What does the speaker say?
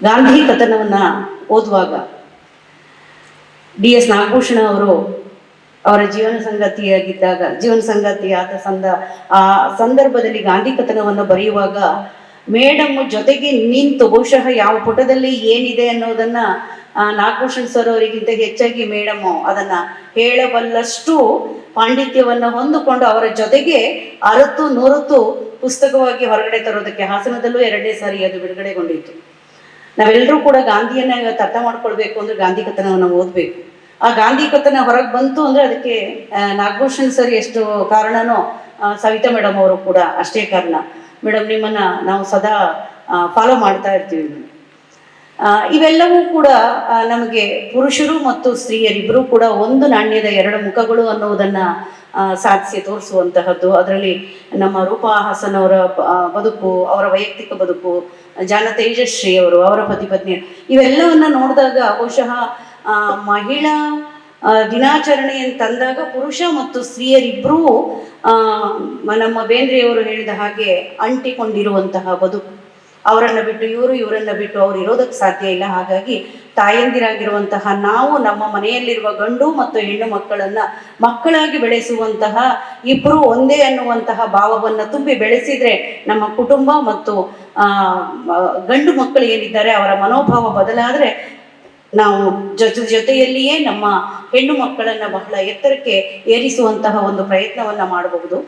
ಗಾಂಧಿ ಕಥನವನ್ನ ಓದುವಾಗ DS ನಾಗಭೂಷಣ ಅವರು ಅವರ ಜೀವನ ಸಂಗಾತಿ ಆ ಸಂದರ್ಭದಲ್ಲಿ ಗಾಂಧಿ ಕಥನವನ್ನು ಬರೆಯುವಾಗ ಮೇಡಮ್ ಜೊತೆಗೆ ನಿಂತು ಬಹುಶಃ ಯಾವ ಪುಟದಲ್ಲಿ ಏನಿದೆ ಅನ್ನೋದನ್ನ ನಾಗಭೂಷಣ್ ಸರ್ ಅವರಿಗಿಂತ ಹೆಚ್ಚಾಗಿ ಮೇಡಮ್ ಅದನ್ನ ಹೇಳಬಲ್ಲಷ್ಟು ಪಾಂಡಿತ್ಯವನ್ನ ಹೊಂದಿಕೊಂಡು ಅವರ ಜೊತೆಗೆ ಅರತು ನೂರತ್ತು ಪುಸ್ತಕವಾಗಿ ಹೊರಗಡೆ ತರೋದಕ್ಕೆ ಹಾಸನದಲ್ಲೂ 2ನೇ ಸಾರಿ ಅದು ಬಿಡುಗಡೆಗೊಂಡಿತ್ತು. ನಾವೆಲ್ಲರೂ ಕೂಡ ಗಾಂಧಿಯನ್ನ ಇವತ್ತು ಅರ್ಥ ಮಾಡ್ಕೊಳ್ಬೇಕು ಅಂದ್ರೆ ಗಾಂಧಿ ಕಥನವನ್ನು ಓದ್ಬೇಕು. ಆ ಗಾಂಧಿ ಕಥನ ಹೊರಗೆ ಬಂತು ಅಂದ್ರೆ ಅದಕ್ಕೆ ನಾಗಭೂಷಣ್ ಸರ್ ಎಷ್ಟು ಕಾರಣನೋ ಸವಿತಾ ಮೇಡಮ್ ಅವರು ಕೂಡ ಅಷ್ಟೇ ಕಾರಣ. ಮೇಡಮ್ ನಿಮ್ಮನ್ನ ನಾವು ಸದಾ ಫಾಲೋ ಮಾಡ್ತಾ ಇರ್ತೀವಿ. ಇವೆಲ್ಲವೂ ಕೂಡ ನಮಗೆ ಪುರುಷರು ಮತ್ತು ಸ್ತ್ರೀಯರಿಬ್ಬರು ಕೂಡ ಒಂದು ನಾಣ್ಯದ 2 ಮುಖಗಳು ಅನ್ನುವುದನ್ನ ಸಾಧಿಸಿ ತೋರಿಸುವಂತಹದ್ದು. ಅದರಲ್ಲಿ ನಮ್ಮ ರೂಪಾ ಹಾಸನ್ ಅವರ ಬದುಕು, ಅವರ ವೈಯಕ್ತಿಕ ಬದುಕು, ಜಾನ ತೇಜಶ್ರೀ ಅವರು, ಅವರ ಪತಿ ಪತ್ನಿ, ಇವೆಲ್ಲವನ್ನ ನೋಡಿದಾಗ ಬಹುಶಃ ಮಹಿಳಾ ದಿನಾಚರಣೆ ಅಂತಂದಾಗ ಪುರುಷ ಮತ್ತು ಸ್ತ್ರೀಯರಿಬ್ಬರೂ ನಮ್ಮ ಬೇಂದ್ರೆಯವರು ಹೇಳಿದ ಹಾಗೆ ಅಂಟಿಕೊಂಡಿರುವಂತಹ ಬದುಕು. ಅವರನ್ನ ಬಿಟ್ಟು ಇವರನ್ನ ಬಿಟ್ಟು ಅವ್ರು ಇರೋದಕ್ಕೆ ಸಾಧ್ಯ ಇಲ್ಲ. ಹಾಗಾಗಿ ತಾಯಂದಿರಾಗಿರುವಂತಹ ನಾವು ನಮ್ಮ ಮನೆಯಲ್ಲಿರುವ ಗಂಡು ಮತ್ತು ಹೆಣ್ಣು ಮಕ್ಕಳನ್ನ ಮಕ್ಕಳಾಗಿ ಬೆಳೆಸುವಂತಹ ಇಬ್ಬರು ಒಂದೇ ಅನ್ನುವಂತಹ ಭಾವವನ್ನು ತುಂಬಿ ಬೆಳೆಸಿದ್ರೆ ನಮ್ಮ ಕುಟುಂಬ ಮತ್ತು ಗಂಡು ಮಕ್ಕಳು ಏನಿದ್ದಾರೆ ಅವರ ಮನೋಭಾವ ಬದಲಾದ್ರೆ ನಾವು ಜೊತೆಯಲ್ಲಿಯೇ ನಮ್ಮ ಹೆಣ್ಣು ಮಕ್ಕಳನ್ನ ಬಹಳ ಎತ್ತರಕ್ಕೆ ಏರಿಸುವಂತಹ ಒಂದು ಪ್ರಯತ್ನವನ್ನ ಮಾಡಬಹುದು.